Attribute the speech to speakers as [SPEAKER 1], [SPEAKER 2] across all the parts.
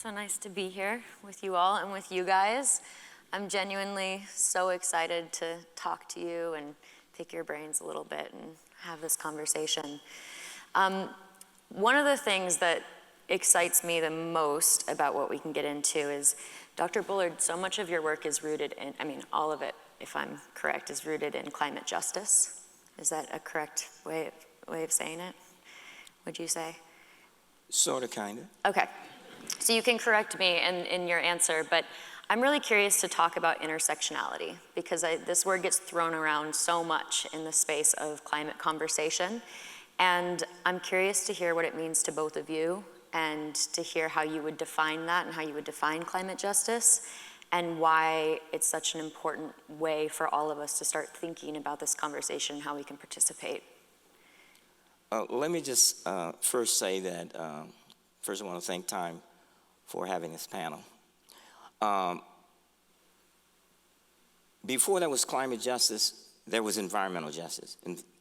[SPEAKER 1] so nice to be here with you all and with you guys. I'm genuinely so excited to talk to you and pick your brains a little bit and have this conversation. One of the things that excites me the most about what we can get into is, Dr. Bullard, so much of your work is rooted in, all of it, if I'm correct, is rooted in climate justice. Is that a correct way of saying it, would you say?
[SPEAKER 2] Sort of, kind of.
[SPEAKER 1] Okay, so you can correct me in your answer, but I'm really curious to talk about intersectionality, because this word gets thrown around so much in the space of climate conversation, and I'm curious to hear what it means to both of you, and to hear how you would define that and how you would define climate justice, and why it's such an important way for all of us to start thinking about this conversation, how we can participate.
[SPEAKER 2] Let me just first say that, first I want to thank Time for having this panel. Before there was climate justice, there was environmental justice.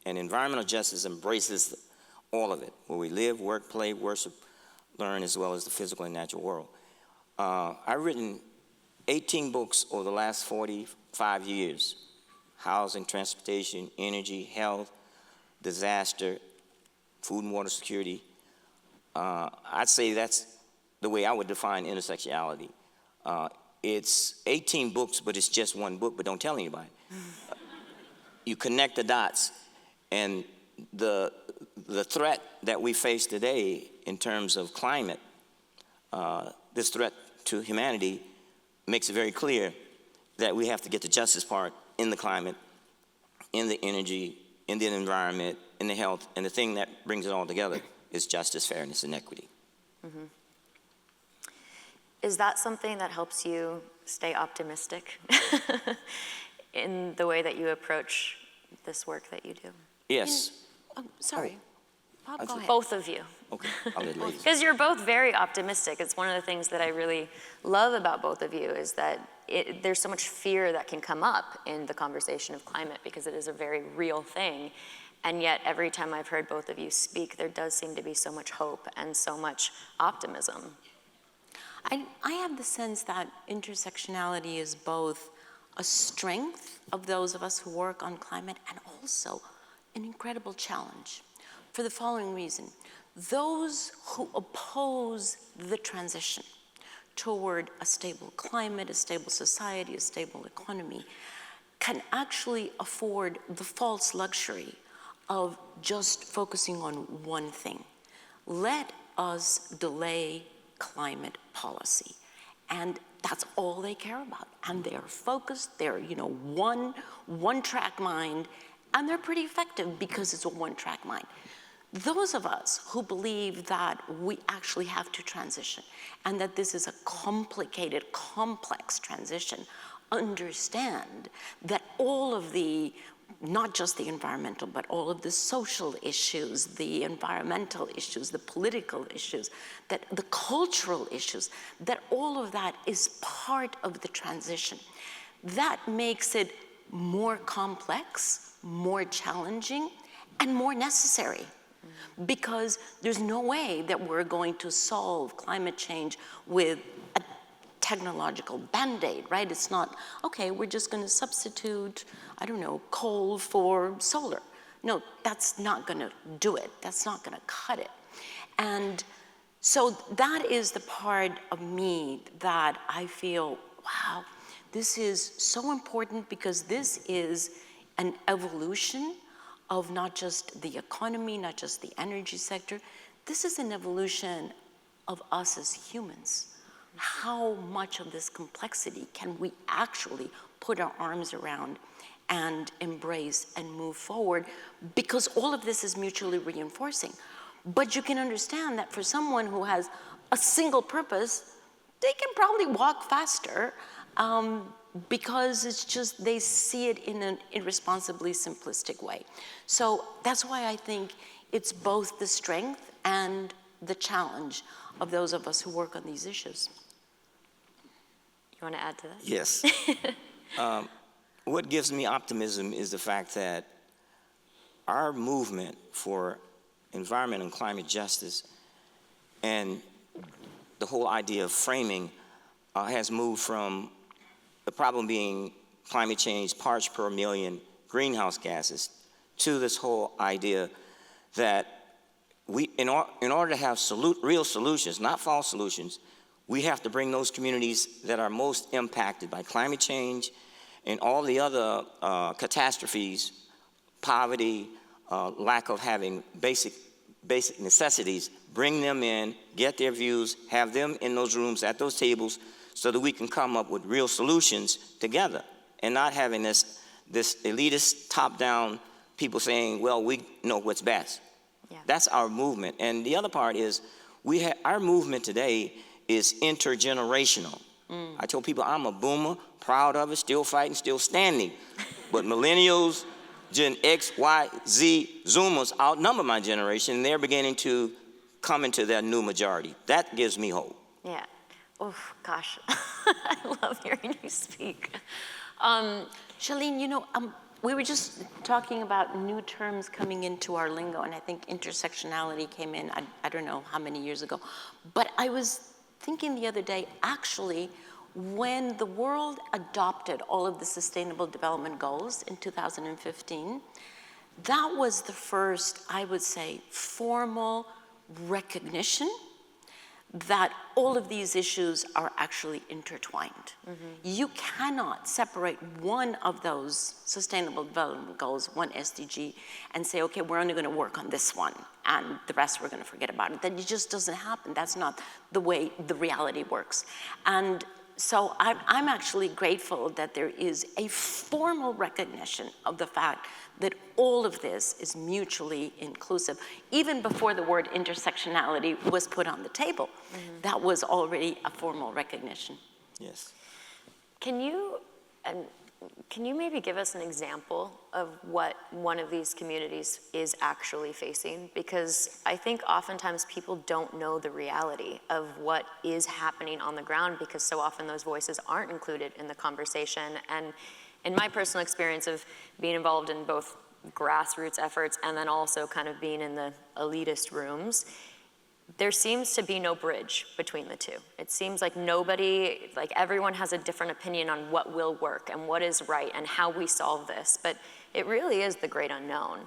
[SPEAKER 2] And environmental justice embraces all of it, where we live, work, play, worship, learn, as well as the physical and natural world. I've written 18 books over the last 45 years: housing, transportation, energy, health, disaster, food and water security. I'd say that's the way I would define intersectionality. It's 18 books, but it's just one book, but don't tell anybody. You connect the dots, and the threat that we face today in terms of climate, this threat to humanity, makes it very clear that we have to get the justice part in the climate, in the energy, in the environment, in the health, and the thing that brings it all together is justice, fairness, and equity.
[SPEAKER 1] Mm-hmm. Is that something that helps you stay optimistic in the way that you approach this work that you do?
[SPEAKER 2] Yes.
[SPEAKER 3] Sorry. Bob, go ahead.
[SPEAKER 1] Both of you.
[SPEAKER 2] Okay, I'll let ladies.
[SPEAKER 1] Because you're both very optimistic. It's one of the things that I really love about both of you, is that there's so much fear that can come up in the conversation of climate, because it is a very real thing. And yet every time I've heard both of you speak, there does seem to be so much hope and so much optimism.
[SPEAKER 3] I have the sense that intersectionality is both a strength of those of us who work on climate and also an incredible challenge, for the following reason. Those who oppose the transition toward a stable climate, a stable society, a stable economy, can actually afford the false luxury of just focusing on one thing. Let us delay climate policy. And that's all they care about. And they're focused, they're one track mind, and they're pretty effective because it's a one track mind. Those of us who believe that we actually have to transition and that this is a complicated, complex transition, understand that all of the, not just the environmental, but all of the social issues, the environmental issues, the political issues, that the cultural issues, that all of that is part of the transition. That makes it more complex, more challenging, and more necessary. Because there's no way that we're going to solve climate change with a technological Band-Aid, right? It's not, okay, we're just going to substitute, I don't know, coal for solar. No, that's not going to do it. That's not going to cut it. And so that is the part of me that I feel, wow, this is so important, because this is an evolution of not just the economy, not just the energy sector. This is an evolution of us as humans. How much of this complexity can we actually put our arms around and embrace and move forward? Because all of this is mutually reinforcing. But you can understand that for someone who has a single purpose, they can probably walk faster, because it's just, they see it in an irresponsibly simplistic way. So that's why I think it's both the strength and the challenge of those of us who work on these issues.
[SPEAKER 1] You want to add to that?
[SPEAKER 2] Yes. What gives me optimism is the fact that our movement for environment and climate justice and the whole idea of framing has moved from the problem being climate change, parts per million greenhouse gases, to this whole idea that we, in order to have real solutions, not false solutions, we have to bring those communities that are most impacted by climate change and all the other catastrophes, poverty, lack of having basic necessities, bring them in, get their views, have them in those rooms at those tables so that we can come up with real solutions together and not having this elitist top-down people saying, well, we know what's best.
[SPEAKER 1] Yeah.
[SPEAKER 2] That's our movement. And the other part is our movement today is intergenerational. I tell people I'm a boomer, proud of it, still fighting, still standing. But millennials, Gen X, Y, Z, Zoomers outnumber my generation, and they're beginning to come into their new majority. That gives me hope.
[SPEAKER 1] Yeah. Oh, gosh. I love hearing you speak.
[SPEAKER 3] Shalene, you know, we were just talking about new terms coming into our lingo, and I think intersectionality came in, I don't know how many years ago. But I was thinking the other day, actually, when the world adopted all of the Sustainable Development Goals in 2015, that was the first, I would say, formal recognition that all of these issues are actually intertwined. You cannot separate one of those Sustainable Development Goals, one SDG, and say, okay, we're only gonna work on this one, and the rest we're gonna forget about it. That it just doesn't happen. That's not the way the reality works. And so I'm actually grateful that there is a formal recognition of the fact that all of this is mutually inclusive. Even before the word intersectionality was put on the table, that was already a formal recognition.
[SPEAKER 2] Yes.
[SPEAKER 1] Can you maybe give us an example of what one of these communities is actually facing? Because I think oftentimes people don't know the reality of what is happening on the ground, because so often those voices aren't included in the conversation. And in my personal experience of being involved in both grassroots efforts and then also kind of being in the elitist rooms, there seems to be no bridge between the two. It seems like everyone has a different opinion on what will work and what is right and how we solve this, but it really is the great unknown.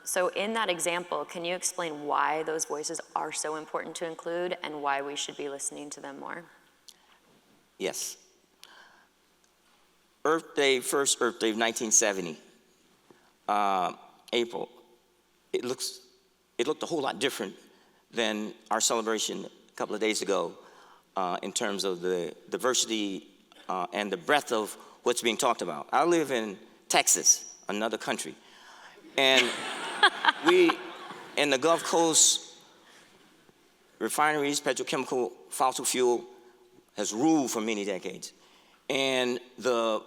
[SPEAKER 1] So in that example, can you explain why those voices are so important to include and why we should be listening to them more?
[SPEAKER 2] Yes. Earth Day, first Earth Day of 1970, April, it looked a whole lot different than our celebration a couple of days ago in terms of the diversity and the breadth of what's being talked about. I live in Texas, another country, and we, in the Gulf Coast, refineries, petrochemical, fossil fuel has ruled for many decades. And the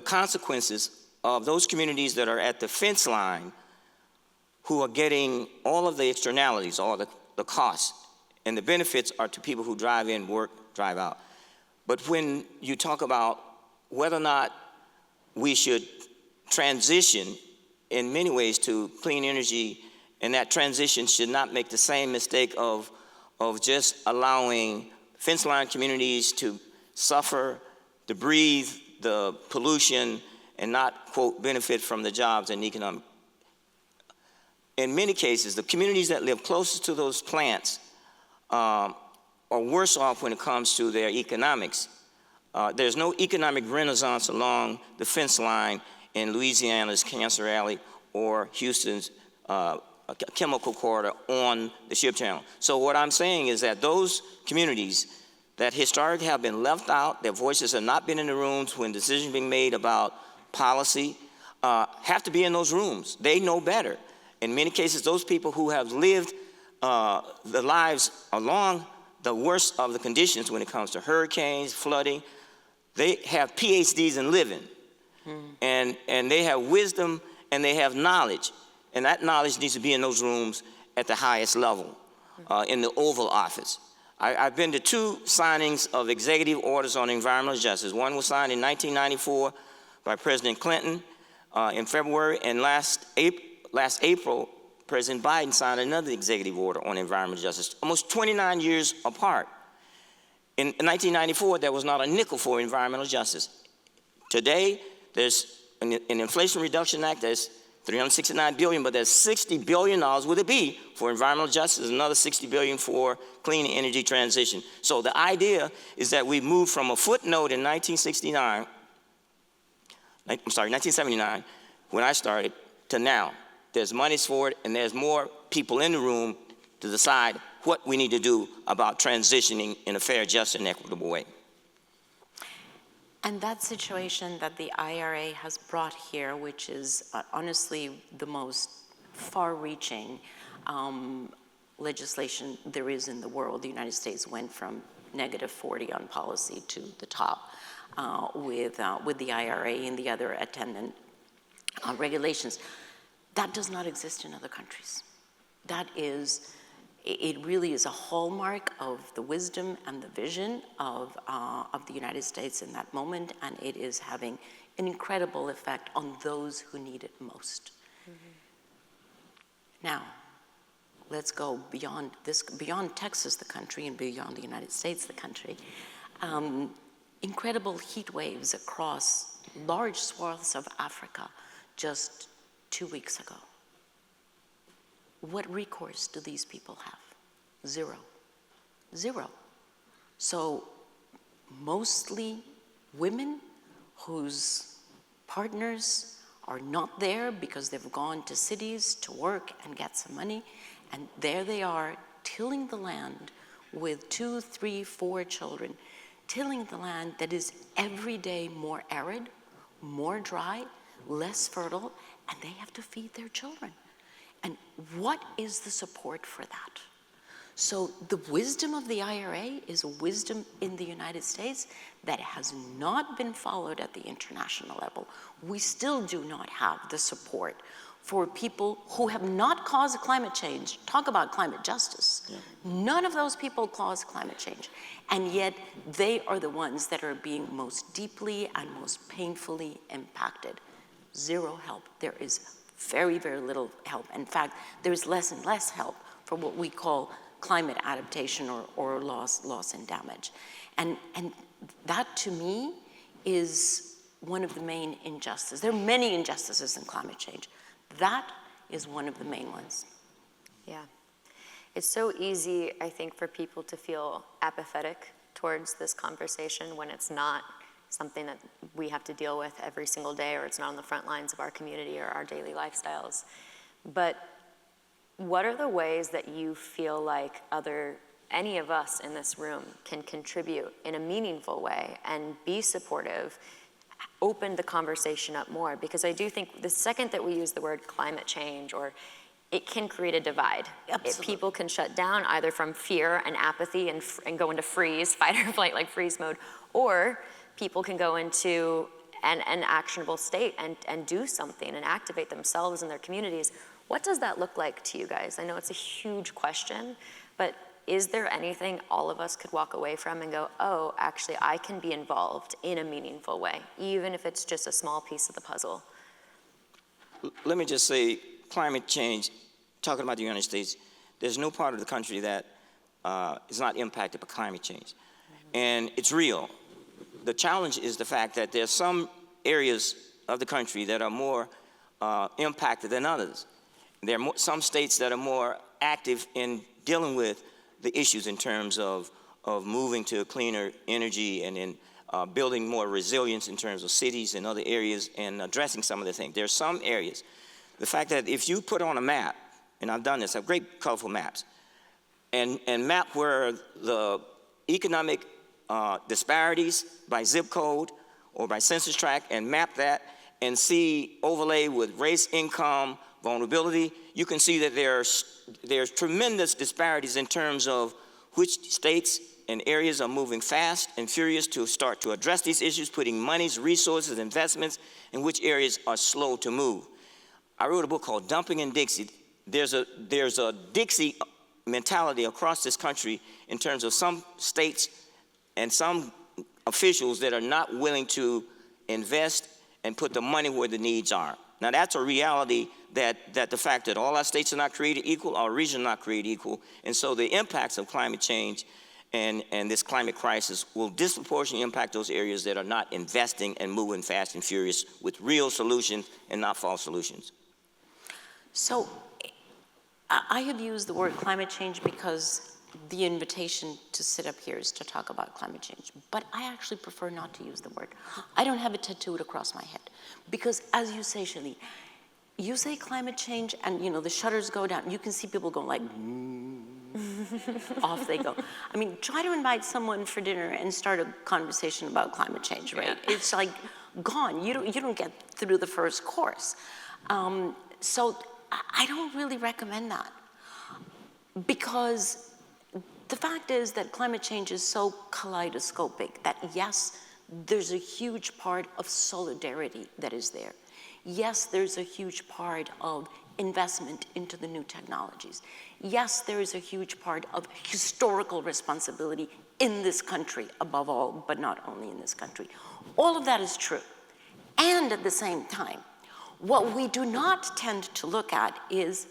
[SPEAKER 2] consequences of those communities that are at the fence line who are getting all of the externalities, all the costs, and the benefits are to people who drive in, work, drive out. But when you talk about whether or not we should transition in many ways to clean energy, and that transition should not make the same mistake of just allowing fence line communities to suffer, to breathe the pollution, and not, quote, benefit from the jobs and economic. In many cases, the communities that live closest to those plants are worse off when it comes to their economics. There's no economic renaissance along the fence line in Louisiana's Cancer Alley or Houston's chemical corridor on the Ship Channel. So what I'm saying is that those communities that historically have been left out, their voices have not been in the rooms when decisions are being made about policy, have to be in those rooms. They know better. In many cases, those people who have lived the lives along the worst of the conditions when it comes to hurricanes, flooding, they have PhDs in living. And they have wisdom and they have knowledge. And that knowledge needs to be in those rooms at the highest level, in the Oval Office. I've been to 2 signings of executive orders on environmental justice. One was signed in 1994 by President Clinton in February, and last April, President Biden signed another executive order on environmental justice, almost 29 years apart. In 1994, there was not a nickel for environmental justice. Today, there's an Inflation Reduction Act, there's $369 billion, but there's $60 billion with a B for environmental justice, another $60 billion for clean energy transition. So the idea is that we moved from a footnote in 1979, when I started, to now. There's monies for it, and there's more people in the room to decide what we need to do about transitioning in a fair, just, and equitable way.
[SPEAKER 3] And that situation that the IRA has brought here, which is honestly the most far-reaching legislation there is in the world. The United States went from -40 on policy to the top with the IRA and the other attendant regulations. That does not exist in other countries. That is, it really is a hallmark of the wisdom and the vision of the United States in that moment, and it is having an incredible effect on those who need it most. Mm-hmm. Now, let's go beyond this, beyond Texas, the country, and beyond the United States, the country. Incredible heat waves across large swaths of Africa just 2 weeks ago. What recourse do these people have? Zero. Zero. So mostly women whose partners are not there because they've gone to cities to work and get some money, and there they are tilling the land with 2, 3, 4 children, tilling the land that is every day more arid, more dry, less fertile, and they have to feed their children. And what is the support for that? So the wisdom of the IRA is a wisdom in the United States that has not been followed at the international level. We still do not have the support for people who have not caused climate change. Talk about climate justice. Yeah. None of those people caused climate change. And yet they are the ones that are being most deeply and most painfully impacted. Zero help. There is very, very little help. In fact, there's less and less help for what we call climate adaptation or loss and damage. And that, to me, is one of the main injustices. There are many injustices in climate change. That is one of the main ones.
[SPEAKER 1] Yeah. It's so easy, I think, for people to feel apathetic towards this conversation when it's not something that we have to deal with every single day, or it's not on the front lines of our community or our daily lifestyles. But what are the ways that you feel like any of us in this room can contribute in a meaningful way and be supportive, open the conversation up more? Because I do think the second that we use the word climate change, or it can create a divide. People can shut down either from fear and apathy and go into freeze, fight or flight, like freeze mode, or people can go into an actionable state and do something and activate themselves and their communities. What does that look like to you guys? I know it's a huge question, but is there anything all of us could walk away from and go, oh, actually, I can be involved in a meaningful way, even if it's just a small piece of the puzzle?
[SPEAKER 2] Let me just say, climate change, talking about the United States, there's no part of the country that is not impacted by climate change. Mm-hmm. And it's real. The challenge is the fact that there are some areas of the country that are more impacted than others. There are some states that are more active in dealing with the issues in terms of moving to cleaner energy and in building more resilience in terms of cities and other areas and addressing some of the things. There are some areas. The fact that if you put on a map, and I've done this, I have great colorful maps, and map where the economic disparities by zip code or by census tract, and map that and see overlay with race, income, vulnerability, you can see that there's tremendous disparities in terms of which states and areas are moving fast and furious to start to address these issues, putting monies, resources, investments, and which areas are slow to move. I wrote a book called Dumping in Dixie. There's a Dixie mentality across this country in terms of some states and some officials that are not willing to invest and put the money where the needs are. Now, that's a reality that the fact that all our states are not created equal, our regions are not created equal, and so the impacts of climate change and this climate crisis will disproportionately impact those areas that are not investing and moving fast and furious with real solutions and not false solutions.
[SPEAKER 3] So I have used the word climate change because the invitation to sit up here is to talk about climate change. But I actually prefer not to use the word. I don't have it tattooed across my head. Because as you say, Shali, you say climate change and, you know, the shutters go down. You can see people going like, off they go. I mean, try to invite someone for dinner and start a conversation about climate change, right? Yeah. It's like gone. You don't get through the first course. So I don't really recommend that, because the fact is that climate change is so kaleidoscopic that yes, there's a huge part of solidarity that is there. Yes, there's a huge part of investment into the new technologies. Yes, there is a huge part of historical responsibility in this country, above all, but not only in this country. All of that is true. And at the same time, what we do not tend to look at is,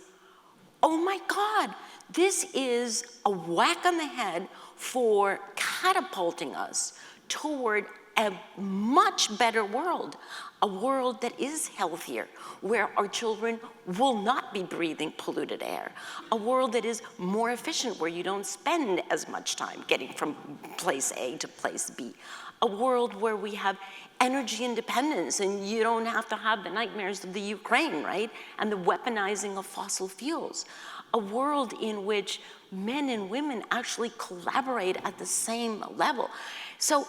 [SPEAKER 3] oh my God, this is a whack on the head for catapulting us toward a much better world, a world that is healthier, where our children will not be breathing polluted air, a world that is more efficient, where you don't spend as much time getting from place A to place B, a world where we have energy independence and you don't have to have the nightmares of the Ukraine, right? And the weaponizing of fossil fuels, a world in which men and women actually collaborate at the same level. So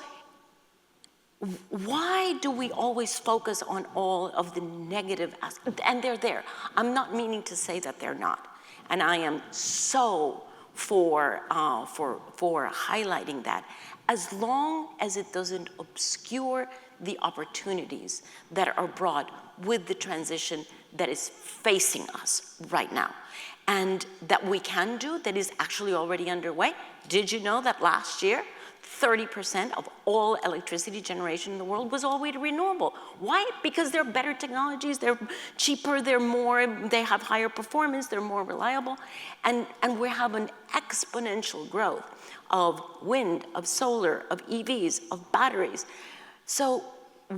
[SPEAKER 3] why do we always focus on all of the negative aspects? And they're there. I'm not meaning to say that they're not. And I am so for highlighting that, as long as it doesn't obscure the opportunities that are brought with the transition that is facing us right now, and that we can do, that is actually already underway. Did you know that last year, 30% of all electricity generation in the world was already renewable? Why? Because they're better technologies, they're cheaper, they have higher performance, they're more reliable, and we have an exponential growth of wind, of solar, of EVs, of batteries. So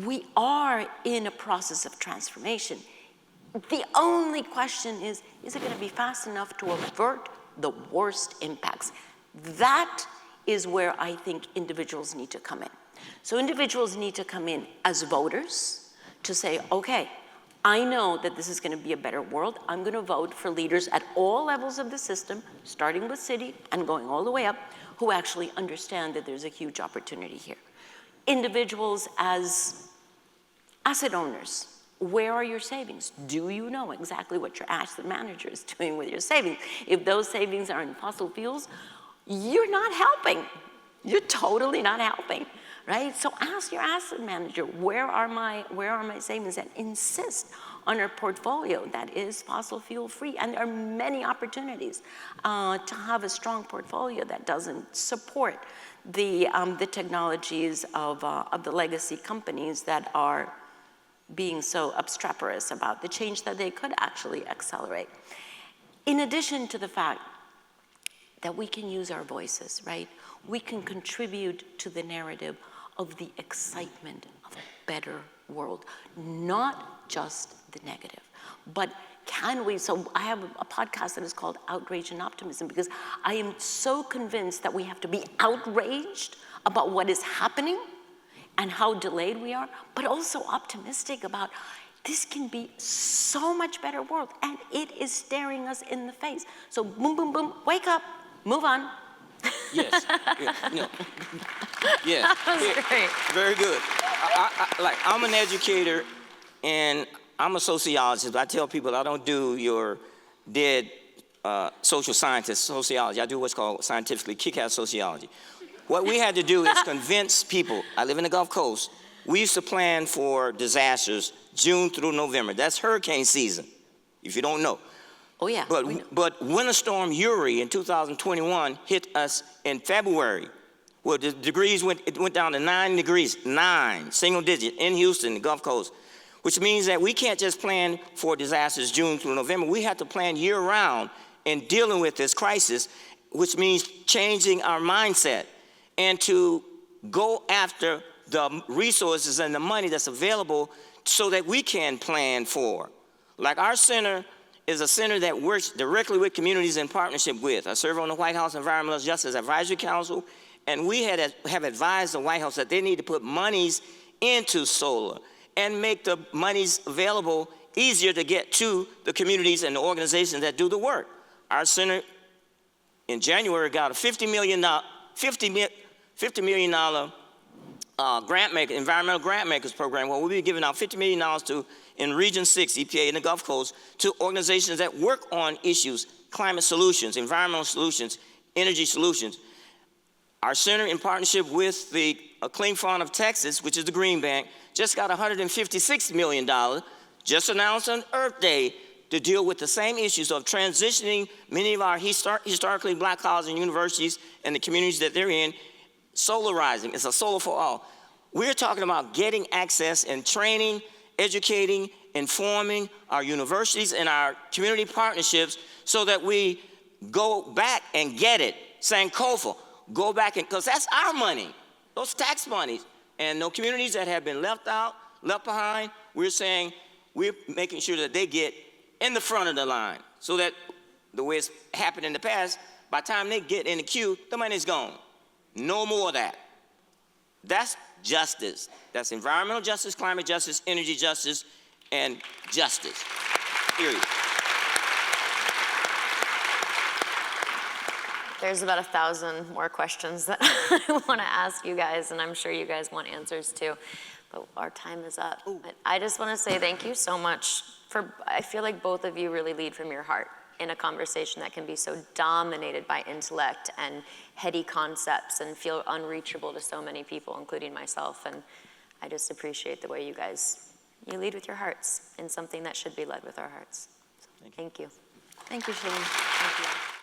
[SPEAKER 3] we are in a process of transformation. The only question is it going to be fast enough to avert the worst impacts? That is where I think individuals need to come in. So individuals need to come in as voters to say, okay, I know that this is going to be a better world. I'm going to vote for leaders at all levels of the system, starting with city and going all the way up, who actually understand that there's a huge opportunity here. Individuals as asset owners, where are your savings? Do you know exactly what your asset manager is doing with your savings? If those savings are in fossil fuels, you're not helping. You're totally not helping, right? So ask your asset manager, where are my savings? And insist on a portfolio that is fossil fuel free. And there are many opportunities to have a strong portfolio that doesn't support the technologies of the legacy companies that are being so obstreperous about the change that they could actually accelerate. In addition to the fact that we can use our voices, right? We can contribute to the narrative of the excitement of a better world, not just the negative, but can we? So I have a podcast that is called Outrage and Optimism, because I am so convinced that we have to be outraged about what is happening and how delayed we are, but also optimistic about this can be so much better world, and it is staring us in the face. So boom, boom, boom, wake up, move on.
[SPEAKER 2] Yes. No. Yes.
[SPEAKER 1] That was great.
[SPEAKER 2] Very good. I'm an educator and I'm a sociologist, but I tell people I don't do your dead social scientist sociology. I do what's called scientifically kick-ass sociology. What we had to do is convince people. I live in the Gulf Coast. We used to plan for disasters June through November. That's hurricane season, if you don't know.
[SPEAKER 3] Oh yeah.
[SPEAKER 2] But Winter Storm Uri in 2021 hit us in February. Well, the degrees went down to 9 degrees, 9, single digit, in Houston, the Gulf Coast, which means that we can't just plan for disasters June through November. We have to plan year round in dealing with this crisis. which means changing our mindset and to go after the resources and the money that's available so that we can plan for. Like our center is a center that works directly with communities in partnership with. I serve on the White House Environmental Justice Advisory Council, and we have advised the White House that they need to put monies into solar and make the monies available easier to get to the communities and the organizations that do the work. Our center in January got a $50 million environmental grant makers program where we'll be giving out $50 million to, in Region 6, EPA and the Gulf Coast, to organizations that work on issues, climate solutions, environmental solutions, energy solutions. Our center, in partnership with the Clean Fund of Texas, which is the Green Bank, just got $156 million, just announced on Earth Day, to deal with the same issues of transitioning many of our historically black colleges and universities and the communities that they're in, solarizing. It's a solar for all. We're talking about getting access and training, educating, informing our universities and our community partnerships so that we go back and get it. Sankofa, go back and, because that's our money, those tax monies. And no communities that have been left out, left behind, we're saying we're making sure that they get in the front of the line so that the way it's happened in the past, by the time they get in the queue, the money's gone. No more of that. That's justice. That's environmental justice, climate justice, energy justice, and justice, period.
[SPEAKER 1] There's about 1,000 more questions that I want to ask you guys, and I'm sure you guys want answers too, but our time is up. But I just want to say thank you so much I feel like both of you really lead from your heart in a conversation that can be so dominated by intellect and heady concepts and feel unreachable to so many people, including myself. And I just appreciate the way you lead with your hearts in something that should be led with our hearts. So, thank you.
[SPEAKER 3] Thank you, Shalene. Thank you.